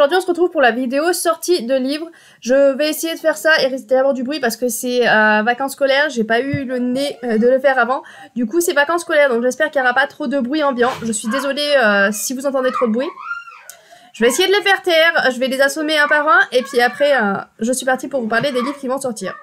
aujourd'hui on se retrouve pour la vidéo sortie de livre. Je vais essayer de faire ça et risque d'avoir du bruit parce que c'est vacances scolaires, j'ai pas eu le nez de le faire avant. Du coup c'est vacances scolaires donc j'espère qu'il n'y aura pas trop de bruit ambiant. Je suis désolée si vous entendez trop de bruit. Je vais essayer de les faire taire, je vais les assommer un par un et puis après je suis partie pour vous parler des livres qui vont sortir.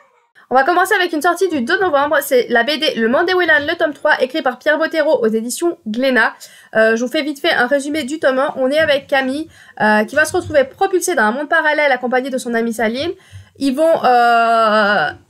On va commencer avec une sortie du 2 novembre, c'est la BD Le Mandewillan, le tome 3, écrit par Pierre Bottero aux éditions Glénat. Je vous fais vite fait un résumé du tome 1. On est avec Camille qui va se retrouver propulsée dans un monde parallèle accompagnée de son amie Saline. Ils vont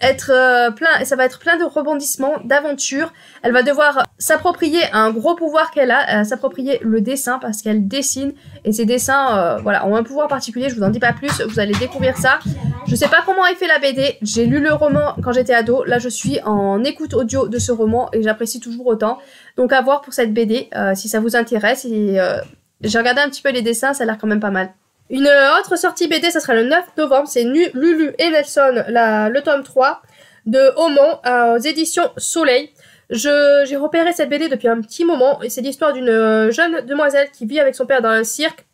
être plein, et ça va être plein de rebondissements, d'aventures. Elle va devoir s'approprier un gros pouvoir qu'elle a, s'approprier le dessin parce qu'elle dessine et ces dessins, voilà, ont un pouvoir particulier. Je vous en dis pas plus, vous allez découvrir ça. Je sais pas comment est fait la BD. J'ai lu le roman quand j'étais ado. Là, je suis en écoute audio de ce roman et j'apprécie toujours autant. Donc à voir pour cette BD si ça vous intéresse. Et j'ai regardé un petit peu les dessins, ça a l'air quand même pas mal. Une autre sortie BD, ça sera le 9 novembre, c'est Lulu et Nelson, le tome 3 de Aumont aux éditions Soleil. J'ai repéré cette BD depuis un petit moment et c'est l'histoire d'une jeune demoiselle qui vit avec son père dans un cirque.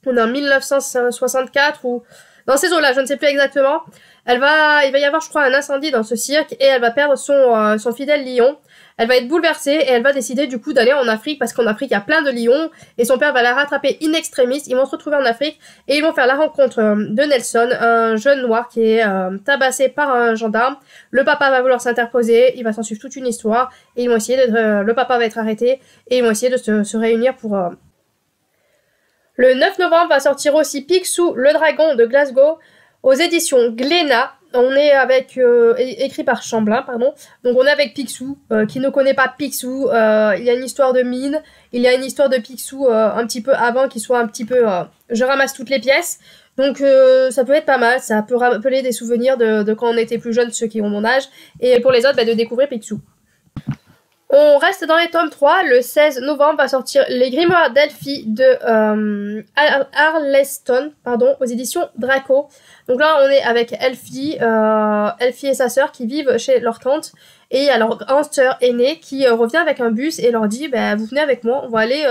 On est en 1964 ou dans ces eaux-là, je ne sais plus exactement. Il va y avoir, je crois, un incendie dans ce cirque et elle va perdre son fidèle lion. Elle va être bouleversée et elle va décider du coup d'aller en Afrique parce qu'en Afrique il y a plein de lions et son père va la rattraper in extremis. Ils vont se retrouver en Afrique et ils vont faire la rencontre de Nelson, un jeune noir qui est tabassé par un gendarme. Le papa va vouloir s'interposer, il va s'en suivre toute une histoire et ils vont essayer le papa va être arrêté et ils vont essayer de se réunir pour... Le 9 novembre va sortir aussi Picsou, le dragon de Glasgow aux éditions Glénat. On est avec, écrit par Chamblin, pardon. Donc on est avec Picsou, qui ne connaît pas Picsou. Il y a une histoire de mine, il y a une histoire de Picsou un petit peu avant, qui soit un petit peu... je ramasse toutes les pièces. Donc ça peut être pas mal, ça peut rappeler des souvenirs de quand on était plus jeunes, ceux qui ont mon âge. Et pour les autres, bah, de découvrir Picsou. On reste dans les tomes 3, le 16 novembre va sortir Les Grimoires d'Elfie de Arleston, pardon, aux éditions Draco. Donc là on est avec Elfie, Elfie et sa sœur qui vivent chez leur tante. Et il y a leur grande sœur aînée qui revient avec un bus et leur dit bah, vous venez avec moi, on va aller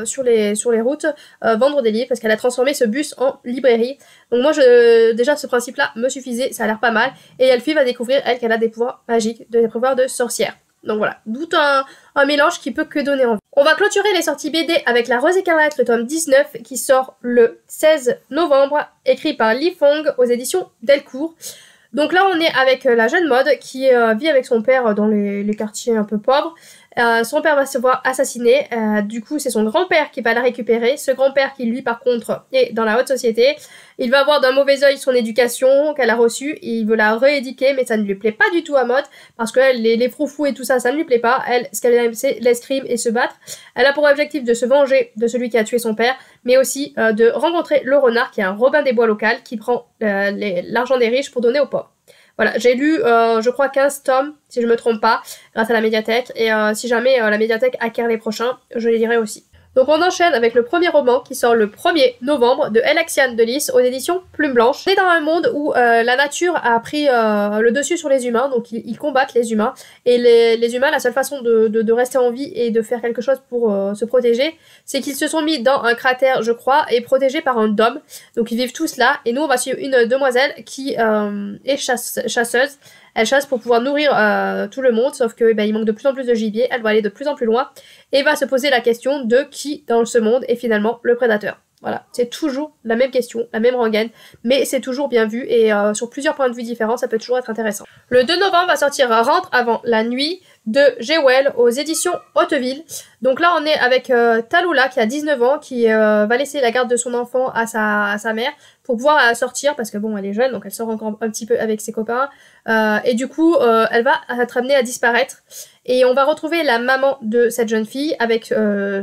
sur les routes vendre des livres parce qu'elle a transformé ce bus en librairie. Donc moi déjà ce principe là me suffisait, ça a l'air pas mal. Et Elfie va découvrir elle qu'elle a des pouvoirs magiques, des pouvoirs de sorcière. Donc voilà, tout un mélange qui peut que donner envie. On va clôturer les sorties BD avec La Rose écarlate, le tome 19, qui sort le 16 novembre, écrit par Li Fong aux éditions Delcourt. Donc là, on est avec la jeune Maud qui vit avec son père dans les quartiers un peu pauvres. Son père va se voir assassiner, du coup c'est son grand-père qui va la récupérer, ce grand-père qui lui par contre est dans la haute société, il va voir d'un mauvais œil son éducation qu'elle a reçue, et il veut la rééduquer mais ça ne lui plaît pas du tout à Maud, parce que les froufous et tout ça, ça ne lui plaît pas, elle, ce qu'elle aime c'est l'escrime et se battre, elle a pour objectif de se venger de celui qui a tué son père, mais aussi de rencontrer le renard qui est un Robin des Bois local qui prend l'argent des riches pour donner aux pauvres. Voilà, j'ai lu, je crois, 15 tomes, si je me trompe pas, grâce à la médiathèque. Et si jamais la médiathèque acquiert les prochains, je les lirai aussi. Donc on enchaîne avec le premier roman qui sort le 1er novembre de Elaxiane de Lys aux éditions Plume Blanche. On est dans un monde où la nature a pris le dessus sur les humains, donc ils combattent les humains. Et les humains, la seule façon de rester en vie et de faire quelque chose pour se protéger, c'est qu'ils se sont mis dans un cratère, je crois, et protégés par un dôme. Donc ils vivent tous là. Et nous, on va suivre une demoiselle qui est chasseuse. Elle chasse pour pouvoir nourrir tout le monde, sauf que il manque de plus en plus de gibier, elle va aller de plus en plus loin, et va se poser la question de qui dans ce monde est finalement le prédateur. Voilà, c'est toujours la même question, la même rengaine, mais c'est toujours bien vu, et sur plusieurs points de vue différents, ça peut toujours être intéressant. Le 2 novembre va sortir Rentre avant la nuit de Jewel aux éditions Hauteville. Donc là on est avec Tallulah qui a 19 ans, qui va laisser la garde de son enfant à sa mère pour pouvoir sortir, parce que bon elle est jeune donc elle sort encore un petit peu avec ses copains, et du coup elle va être amenée à disparaître et on va retrouver la maman de cette jeune fille avec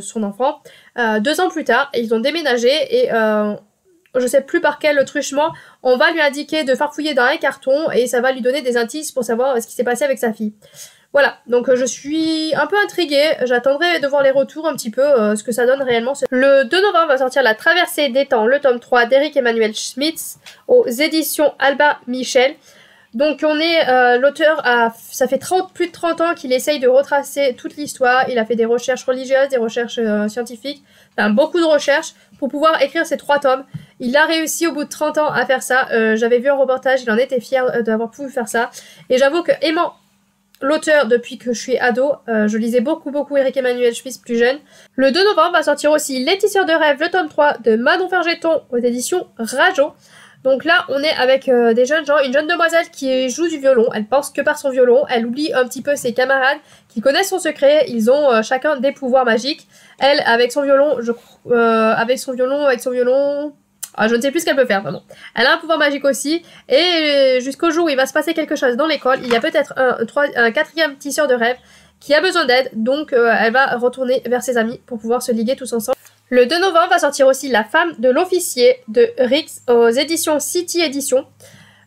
son enfant 2 ans plus tard, et ils ont déménagé et je sais plus par quel truchement, on va lui indiquer de farfouiller dans un carton et ça va lui donner des indices pour savoir ce qui s'est passé avec sa fille. Voilà, donc je suis un peu intriguée, j'attendrai de voir les retours un petit peu, ce que ça donne réellement. Le 2 novembre va sortir La Traversée des temps, le tome 3 d'Eric Emmanuel Schmitz aux éditions Albin Michel. Donc on est, l'auteur ça fait plus de 30 ans qu'il essaye de retracer toute l'histoire, il a fait des recherches religieuses, des recherches scientifiques, enfin beaucoup de recherches pour pouvoir écrire ces 3 tomes. Il a réussi au bout de 30 ans à faire ça. J'avais vu un reportage, il en était fier d'avoir pu faire ça. Et j'avoue que aimant l'auteur depuis que je suis ado, je lisais beaucoup Éric Emmanuel Schmitt plus jeune. Le 2 novembre va sortir aussi Les Tisseurs de rêves, le tome 3 de Manon Fergeton aux éditions Rajo. Donc là, on est avec des jeunes gens, une jeune demoiselle qui joue du violon, elle pense que par son violon, elle oublie un petit peu ses camarades qui connaissent son secret, ils ont chacun des pouvoirs magiques. Elle, avec son violon, avec son violon... Ah, je ne sais plus ce qu'elle peut faire, vraiment. Elle a un pouvoir magique aussi, et jusqu'au jour où il va se passer quelque chose dans l'école, il y a peut-être un quatrième tisseur de rêve qui a besoin d'aide, donc elle va retourner vers ses amis pour pouvoir se liguer tous ensemble. Le 2 novembre va sortir aussi La femme de l'officier de Rix aux éditions City Edition.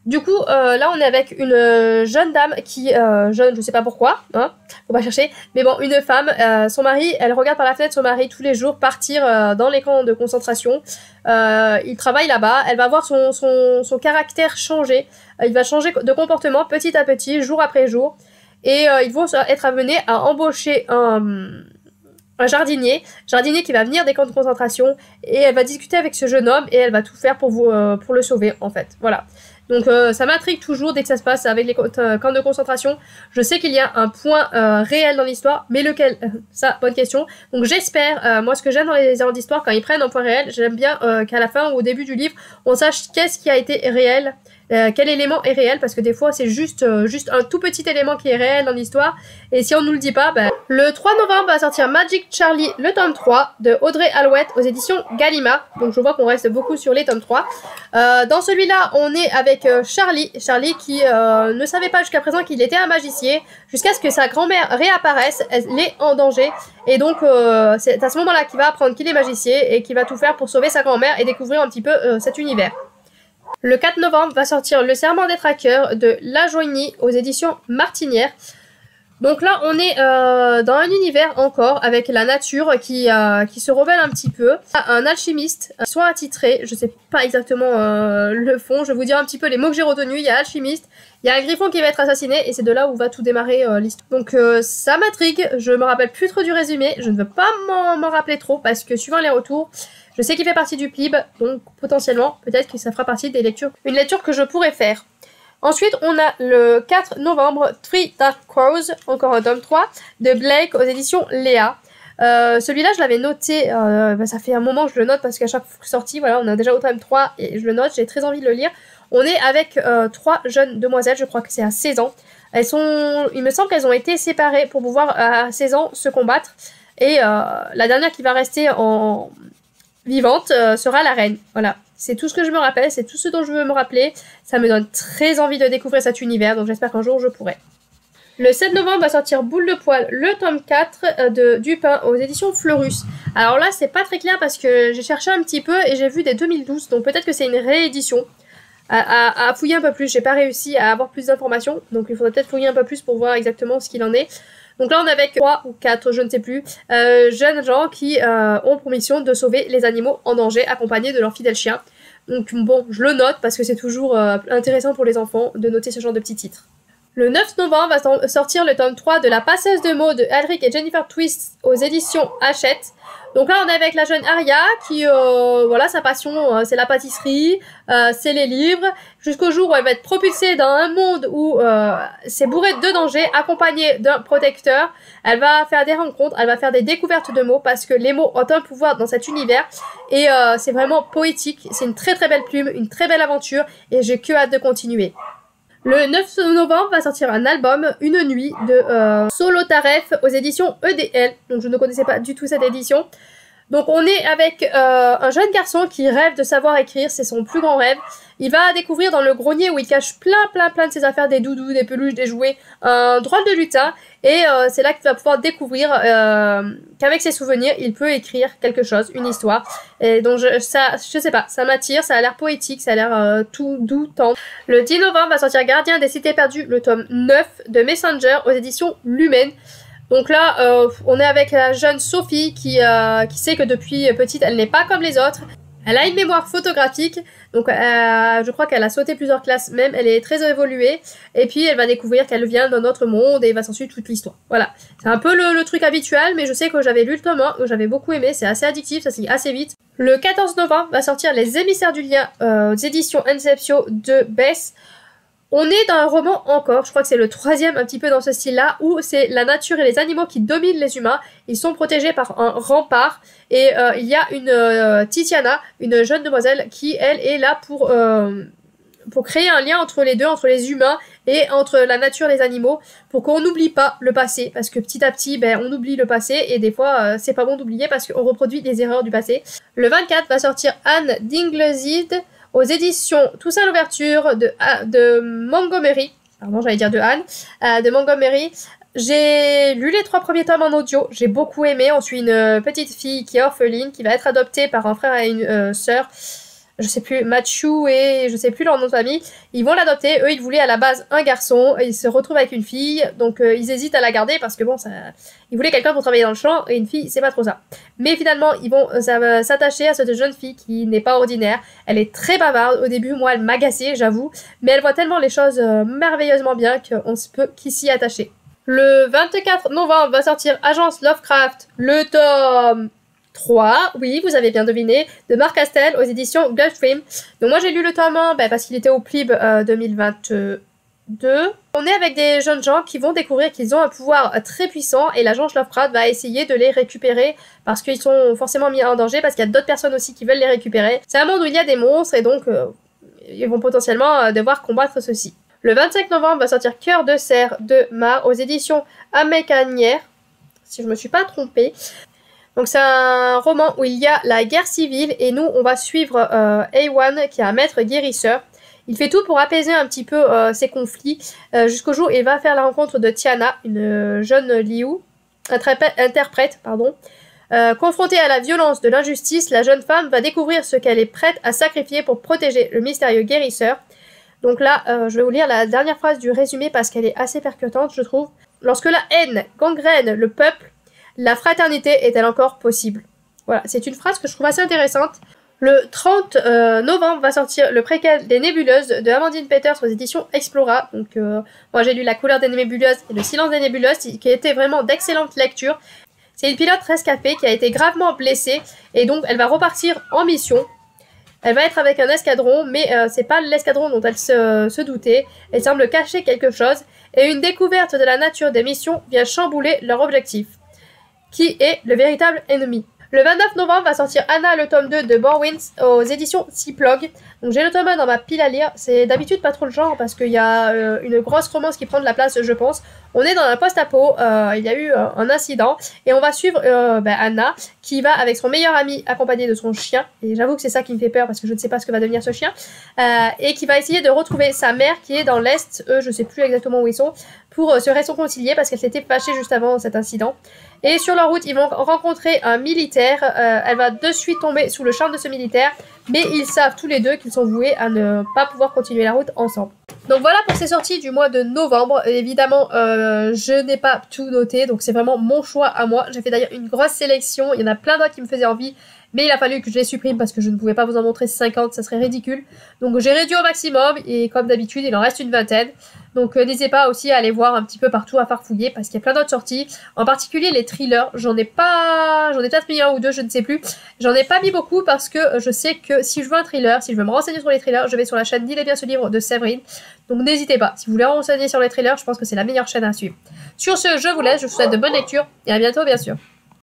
Du coup, là on est avec une jeune dame qui, jeune, je sais pas pourquoi, hein, faut pas chercher, mais bon, une femme, son mari, elle regarde par la fenêtre son mari tous les jours partir dans les camps de concentration. Il travaille là-bas, elle va voir son caractère changer, il va changer de comportement petit à petit, jour après jour, et ils vont être amenés à embaucher un jardinier qui va venir des camps de concentration, et elle va discuter avec ce jeune homme, et elle va tout faire pour le sauver, en fait, voilà. Donc ça m'intrigue toujours dès que ça se passe avec les camps de concentration. Je sais qu'il y a un point réel dans l'histoire, mais lequel ça, bonne question. Donc j'espère, moi ce que j'aime dans les erreurs d'histoire, quand ils prennent un point réel, j'aime bien qu'à la fin ou au début du livre, on sache qu'est-ce qui a été réel, quel élément est réel, parce que des fois c'est juste un tout petit élément qui est réel dans l'histoire, et si on nous le dit pas, ben... Le 3 novembre va sortir Magic Charlie, le tome 3 de Audrey Alouette aux éditions Gallimard. Donc je vois qu'on reste beaucoup sur les tomes 3. Dans celui-là, on est avec Charlie qui ne savait pas jusqu'à présent qu'il était un magicien, jusqu'à ce que sa grand-mère réapparaisse, elle est en danger, et donc c'est à ce moment-là qu'il va apprendre qu'il est magicien, et qu'il va tout faire pour sauver sa grand-mère et découvrir un petit peu cet univers. Le 4 novembre va sortir Le Serment des traqueurs de La Joigny aux éditions Martinière. Donc là, on est dans un univers encore avec la nature qui se rebelle un petit peu. Un alchimiste, soit attitré, je sais pas exactement le fond, je vais vous dire un petit peu les mots que j'ai retenus. Il y a alchimiste, il y a un griffon qui va être assassiné, et c'est de là où va tout démarrer l'histoire. Donc ça m'intrigue, je me rappelle plus trop du résumé, je ne veux pas m'en rappeler trop parce que suivant les retours, je sais qu'il fait partie du PLIB, donc potentiellement, peut-être que ça fera partie des lectures. Une lecture que je pourrais faire. Ensuite, on a le 4 novembre, Three Dark Crows, encore un tome 3, de Blake aux éditions Léa. Celui-là, je l'avais noté, ça fait un moment que je le note parce qu'à chaque sortie, voilà, on a déjà au tome 3 et je le note, j'ai très envie de le lire. On est avec 3 jeunes demoiselles, je crois que c'est à 16 ans. Il me semble qu'elles ont été séparées pour pouvoir à 16 ans se combattre. Et la dernière qui va rester en vivante sera la reine, voilà. C'est tout ce que je me rappelle, c'est tout ce dont je veux me rappeler. Ça me donne très envie de découvrir cet univers, donc j'espère qu'un jour je pourrai. Le 7 novembre va sortir Boule de poil, le tome 4 de Dupin aux éditions Fleurus. Alors là, c'est pas très clair parce que j'ai cherché un petit peu et j'ai vu des 2012, donc peut-être que c'est une réédition. À fouiller un peu plus, j'ai pas réussi à avoir plus d'informations, donc il faudrait peut-être fouiller un peu plus pour voir exactement ce qu'il en est. Donc là, on est avec 3 ou 4, je ne sais plus, jeunes gens qui ont pour mission de sauver les animaux en danger, accompagnés de leurs fidèles chiens. Donc bon, je le note parce que c'est toujours intéressant pour les enfants de noter ce genre de petits titres. Le 9 novembre va sortir le tome 3 de La passeuse de mots de Alric et Jennifer Twist aux éditions Hachette. Donc là, on est avec la jeune Aria qui, voilà, sa passion, c'est la pâtisserie, c'est les livres, jusqu'au jour où elle va être propulsée dans un monde où c'est bourré de dangers, accompagnée d'un protecteur. Elle va faire des rencontres, elle va faire des découvertes de mots, parce que les mots ont un pouvoir dans cet univers, et c'est vraiment poétique, c'est une très très belle plume, une très belle aventure, et j'ai que hâte de continuer. Le 9 novembre va sortir un album, Une nuit, de Solo Taref aux éditions EDL. Donc je ne connaissais pas du tout cette édition. Donc on est avec un jeune garçon qui rêve de savoir écrire, c'est son plus grand rêve. Il va découvrir dans le grenier où il cache plein de ses affaires, des doudous, des peluches, des jouets, un drôle de lutin. Et c'est là qu'il va pouvoir découvrir qu'avec ses souvenirs, il peut écrire quelque chose, une histoire. Et donc je sais pas, ça m'attire, ça a l'air poétique, ça a l'air tout doux, tendre. Le 10 novembre va sortir Gardien des cités perdues, le tome 9 de Messenger aux éditions Lumen. Donc là, on est avec la jeune Sophie qui sait que depuis petite, elle n'est pas comme les autres. Elle a une mémoire photographique, donc je crois qu'elle a sauté plusieurs classes même, elle est très évoluée, et puis elle va découvrir qu'elle vient d'un autre monde, et va s'en suivre toute l'histoire. Voilà, c'est un peu le truc habituel, mais je sais que j'avais lu le tome 1, que j'avais beaucoup aimé, c'est assez addictif, ça se lit assez vite. Le 14 novembre va sortir Les Émissaires du Lien aux éditions Inceptio de Bess. On est dans un roman encore, je crois que c'est le 3e un petit peu dans ce style-là, où c'est la nature et les animaux qui dominent les humains. Ils sont protégés par un rempart et il y a une Titiana, une jeune demoiselle qui, elle, est là pour créer un lien entre les deux, entre les humains et entre la nature et les animaux, pour qu'on n'oublie pas le passé, parce que petit à petit, on oublie le passé et des fois, c'est pas bon d'oublier parce qu'on reproduit les erreurs du passé. Le 24 va sortir Anne d'Ingleside, aux éditions Toussaint l'ouverture de Montgomery, pardon j'allais dire de Anne, de Montgomery. J'ai lu les 3 premiers tomes en audio, j'ai beaucoup aimé. On suit une petite fille qui est orpheline, qui va être adoptée par un frère et une sœur, je sais plus, Mathieu et je sais plus leur nom de famille. Ils vont l'adopter, eux ils voulaient à la base un garçon, et ils se retrouvent avec une fille, donc ils hésitent à la garder parce que bon, ils voulaient quelqu'un pour travailler dans le champ, et une fille c'est pas trop ça. Mais finalement ils vont s'attacher à cette jeune fille qui n'est pas ordinaire. Elle est très bavarde, au début moi elle m'agaçait j'avoue, mais elle voit tellement les choses merveilleusement bien qu'on se peut qu'y s'y attacher. Le 24 novembre va sortir Agence Lovecraft, le tome 3, oui, vous avez bien deviné, de Marc Castel aux éditions Gulfstream. Donc moi j'ai lu le tome 1 parce qu'il était au PLIB 2022. On est avec des jeunes gens qui vont découvrir qu'ils ont un pouvoir très puissant et l'agence Lovecraft va essayer de les récupérer parce qu'ils sont forcément mis en danger, parce qu'il y a d'autres personnes aussi qui veulent les récupérer. C'est un monde où il y a des monstres et donc ils vont potentiellement devoir combattre ceux-ci. Le 25 novembre va sortir Cœur de cerf de Mar aux éditions Amecanière, si je me suis pas trompée. Donc c'est un roman où il y a la guerre civile et nous on va suivre A1 qui est un maître guérisseur. Il fait tout pour apaiser un petit peu ces conflits jusqu'au jour où il va faire la rencontre de Tiana, une jeune Liu, interprète. Confrontée à la violence de l'injustice, la jeune femme va découvrir ce qu'elle est prête à sacrifier pour protéger le mystérieux guérisseur. Donc là, je vais vous lire la dernière phrase du résumé parce qu'elle est assez percutante, je trouve. Lorsque la haine gangrène le peuple, la fraternité est-elle encore possible? Voilà, c'est une phrase que je trouve assez intéressante. Le 30 novembre va sortir le préquel des Nébuleuses de Amandine Peters aux éditions Explora. Donc moi j'ai lu La couleur des nébuleuses et Le silence des nébuleuses qui étaient vraiment d'excellentes lectures. C'est une pilote rescapée qui a été gravement blessée et donc elle va repartir en mission. Elle va être avec un escadron, mais c'est pas l'escadron dont elle se doutait. Elle semble cacher quelque chose et une découverte de la nature des missions vient chambouler leur objectif. Qui est le véritable ennemi? Le 29 novembre va sortir Anna, le tome 2 de Borwins aux éditions Cyplog. Donc j'ai le tome 1 dans ma pile à lire. C'est d'habitude pas trop le genre parce qu'il y a une grosse romance qui prend de la place, je pense. On est dans un post-apo, il y a eu un incident et on va suivre Anna qui va avec son meilleur ami accompagné de son chien. Et j'avoue que c'est ça qui me fait peur parce que je ne sais pas ce que va devenir ce chien. Et qui va essayer de retrouver sa mère qui est dans l'Est, je sais plus exactement où ils sont, pour se réconcilier parce qu'elle s'était fâchée juste avant cet incident. Et sur leur route, ils vont rencontrer un militaire. Elle va de suite tomber sous le charme de ce militaire. Mais ils savent tous les deux qu'ils sont voués à ne pas pouvoir continuer la route ensemble. Donc voilà pour ces sorties du mois de novembre. Évidemment, je n'ai pas tout noté. Donc c'est vraiment mon choix à moi. J'ai fait d'ailleurs une grosse sélection. Il y en a plein d'autres qui me faisaient envie. Mais il a fallu que je les supprime parce que je ne pouvais pas vous en montrer 50, ça serait ridicule. Donc j'ai réduit au maximum et comme d'habitude, il en reste une vingtaine. Donc n'hésitez pas aussi à aller voir un petit peu partout, à farfouiller parce qu'il y a plein d'autres sorties. En particulier les thrillers, j'en ai peut-être mis un ou deux, je ne sais plus. J'en ai pas mis beaucoup parce que je sais que si je veux un thriller, si je veux me renseigner sur les thrillers, je vais sur la chaîne Lisez bien ce livre de Séverine. Donc n'hésitez pas, si vous voulez vous renseigner sur les thrillers, je pense que c'est la meilleure chaîne à suivre. Sur ce, je vous laisse, je vous souhaite de bonnes lectures et à bientôt bien sûr.